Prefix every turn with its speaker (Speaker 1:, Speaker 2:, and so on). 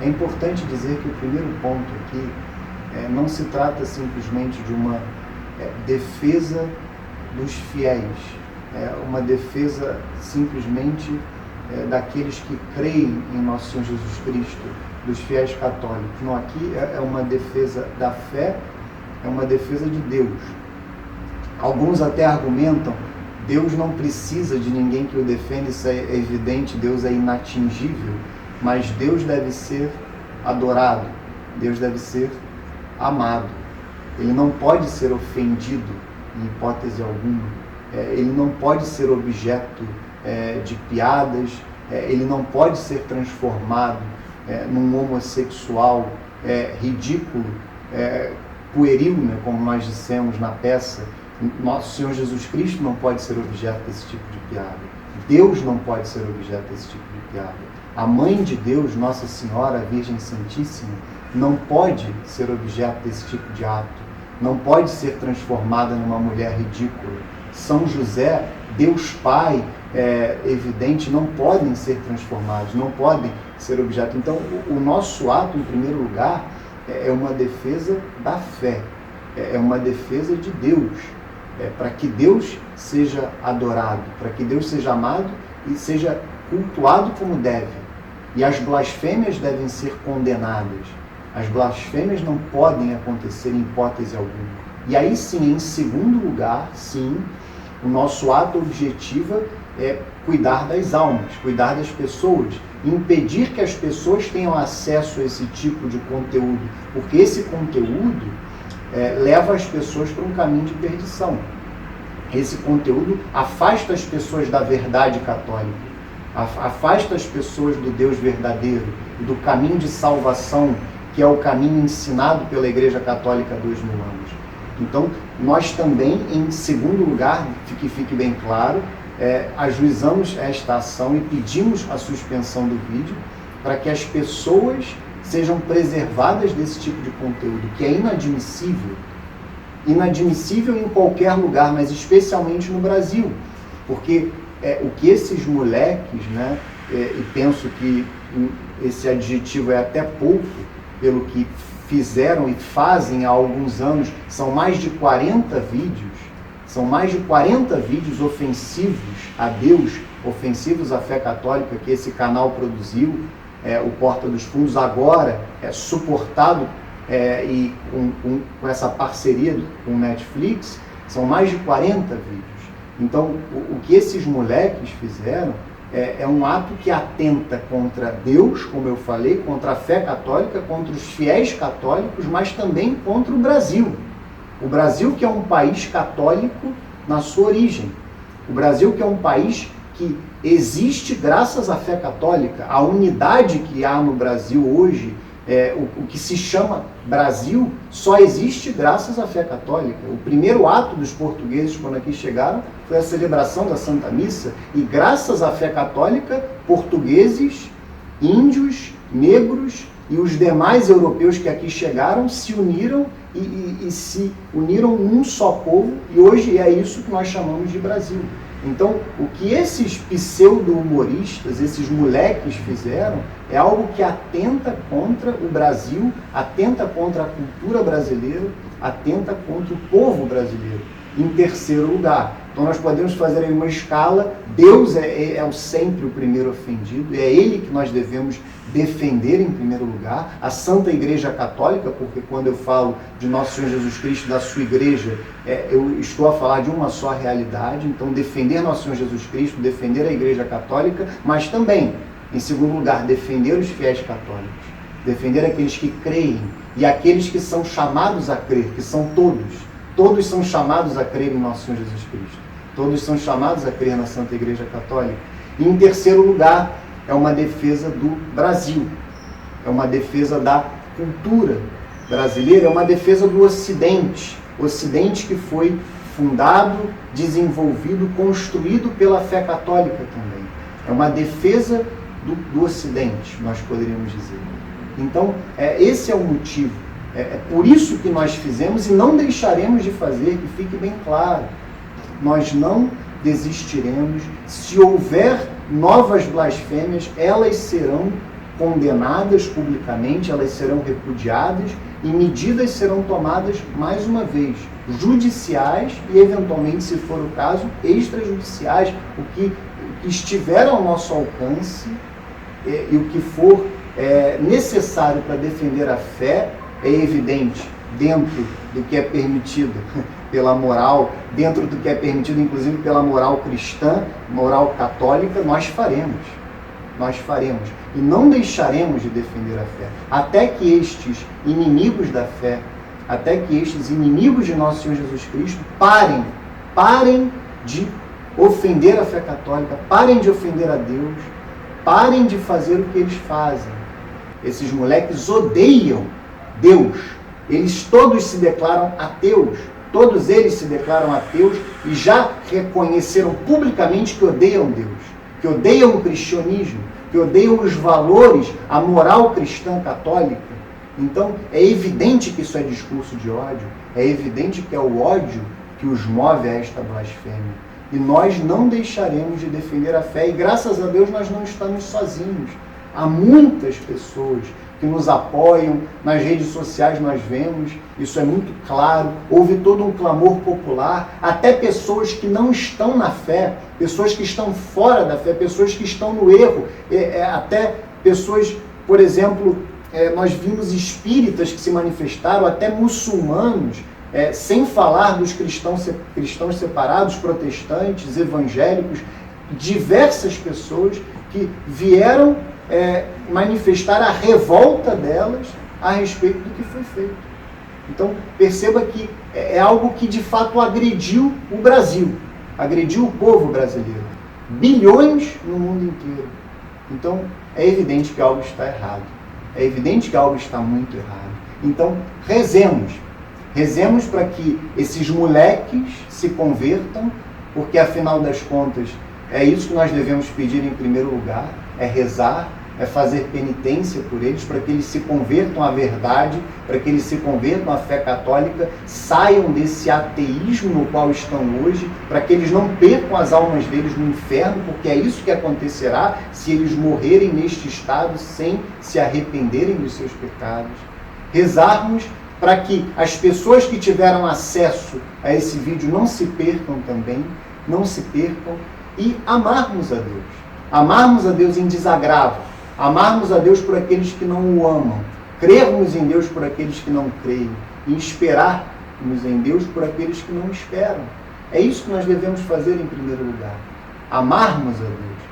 Speaker 1: É importante dizer que o primeiro ponto aqui não se trata simplesmente de uma defesa dos fiéis, uma defesa simplesmente daqueles que creem em nosso Senhor Jesus Cristo, dos fiéis católicos. Não, aqui é uma defesa da fé, é uma defesa de Deus. Alguns até argumentam, Deus não precisa de ninguém que o defenda, isso é evidente, Deus é inatingível, mas Deus deve ser adorado, Deus deve ser amado. Ele não pode ser ofendido em hipótese alguma, ele não pode ser objeto de piadas, ele não pode ser transformado num homossexual ridículo, pueril, né, como nós dissemos na peça. Nosso Senhor Jesus Cristo não pode ser objeto desse tipo de piada. Deus não pode ser objeto desse tipo de piada. A Mãe de Deus, Nossa Senhora, a Virgem Santíssima, não pode ser objeto desse tipo de ato. Não pode ser transformada numa mulher ridícula. São José, Deus Pai, evidente, não podem ser transformados, não podem ser objeto. Então, o nosso ato, em primeiro lugar, é uma defesa da fé, é uma defesa de Deus, para que Deus seja adorado, para que Deus seja amado e seja cultuado como deve. E as blasfêmias devem ser condenadas. As blasfêmias não podem acontecer em hipótese alguma. E aí sim, em segundo lugar, sim, o nosso ato objetivo é cuidar das almas, cuidar das pessoas, impedir que as pessoas tenham acesso a esse tipo de conteúdo, porque esse conteúdo leva as pessoas para um caminho de perdição. Esse conteúdo afasta as pessoas da verdade católica, afasta as pessoas do Deus verdadeiro, do caminho de salvação, que é o caminho ensinado pela Igreja Católica há 2000 anos. Então, nós também, em segundo lugar, que fique bem claro, ajuizamos esta ação e pedimos a suspensão do vídeo para que as pessoas sejam preservadas desse tipo de conteúdo, que é inadmissível. Inadmissível em qualquer lugar, mas especialmente no Brasil. Porque o que esses moleques, né, e penso que esse adjetivo é até pouco, pelo que fizeram e fazem há alguns anos, são mais de 40 vídeos, ofensivos a Deus, ofensivos à fé católica que esse canal produziu, o Porta dos Fundos, agora suportado e com essa parceria com o Netflix, são mais de 40 vídeos. Então, o que esses moleques fizeram é um ato que atenta contra Deus, como eu falei, contra a fé católica, contra os fiéis católicos, mas também contra o Brasil. O Brasil, que é um país católico na sua origem. O Brasil, que é um país que existe graças à fé católica. A unidade que há no Brasil hoje, o que se chama Brasil, só existe graças à fé católica. O primeiro ato dos portugueses, quando aqui chegaram, foi a celebração da Santa Missa, e graças à fé católica, portugueses, índios, negros e os demais europeus que aqui chegaram se uniram e se uniram num só povo, e hoje é isso que nós chamamos de Brasil. Então, o que esses pseudo-humoristas, esses moleques fizeram, é algo que atenta contra o Brasil, atenta contra a cultura brasileira, atenta contra o povo brasileiro. Em terceiro lugar, então nós podemos fazer aí uma escala. Deus é sempre o primeiro ofendido, é Ele que nós devemos defender em primeiro lugar. A Santa Igreja Católica, porque quando eu falo de Nosso Senhor Jesus Cristo, da sua Igreja, eu estou a falar de uma só realidade. Então, defender Nosso Senhor Jesus Cristo, defender a Igreja Católica, mas também, em segundo lugar, defender os fiéis católicos, defender aqueles que creem e aqueles que são chamados a crer, que são todos. Todos são chamados a crer em Nosso Senhor Jesus Cristo. Todos são chamados a crer na Santa Igreja Católica. E, em terceiro lugar, é uma defesa do Brasil. É uma defesa da cultura brasileira, é uma defesa do Ocidente. O Ocidente que foi fundado, desenvolvido, construído pela fé católica também. É uma defesa do Ocidente, nós poderíamos dizer. Então, esse é o motivo. É por isso que nós fizemos e não deixaremos de fazer, que fique bem claro. Nós não desistiremos. Se houver novas blasfêmias, elas serão condenadas publicamente, elas serão repudiadas e medidas serão tomadas, mais uma vez, judiciais e, eventualmente, se for o caso, extrajudiciais, o que estiver ao nosso alcance e o que for necessário para defender a fé é evidente, dentro do que é permitido pela moral, dentro do que é permitido, inclusive, pela moral cristã, moral católica, nós faremos. Nós faremos. E não deixaremos de defender a fé. Até que estes inimigos da fé, até que estes inimigos de nosso Senhor Jesus Cristo parem de ofender a fé católica, parem de ofender a Deus, parem de fazer o que eles fazem. Esses moleques odeiam Deus. Eles todos se declaram ateus. Todos eles se declaram ateus e já reconheceram publicamente que odeiam Deus, que odeiam o cristianismo, que odeiam os valores, a moral cristã católica. Então, é evidente que isso é discurso de ódio, é evidente que é o ódio que os move a esta blasfêmia. E nós não deixaremos de defender a fé, e graças a Deus nós não estamos sozinhos. Há muitas pessoas que nos apoiam, nas redes sociais nós vemos, isso é muito claro, houve todo um clamor popular, até pessoas que não estão na fé, pessoas que estão fora da fé, pessoas que estão no erro, até pessoas, por exemplo, nós vimos espíritas que se manifestaram, até muçulmanos, sem falar dos cristãos separados, protestantes, evangélicos, diversas pessoas que vieram manifestar a revolta delas a respeito do que foi feito. Então, perceba que é algo que de fato agrediu o Brasil, agrediu o povo brasileiro. Bilhões no mundo inteiro. Então, é evidente que algo está errado. É evidente que algo está muito errado. Então, rezemos. Rezemos para que esses moleques se convertam, porque afinal das contas, é isso que nós devemos pedir em primeiro lugar, é rezar, é fazer penitência por eles, para que eles se convertam à verdade, para que eles se convertam à fé católica, saiam desse ateísmo no qual estão hoje, para que eles não percam as almas deles no inferno, porque é isso que acontecerá se eles morrerem neste estado sem se arrependerem dos seus pecados. Rezarmos para que as pessoas que tiveram acesso a esse vídeo não se percam também, não se percam, e amarmos a Deus. Amarmos a Deus em desagravo, amarmos a Deus por aqueles que não o amam, crermos em Deus por aqueles que não creem, e esperarmos em Deus por aqueles que não esperam. É isso que nós devemos fazer em primeiro lugar. Amarmos a Deus.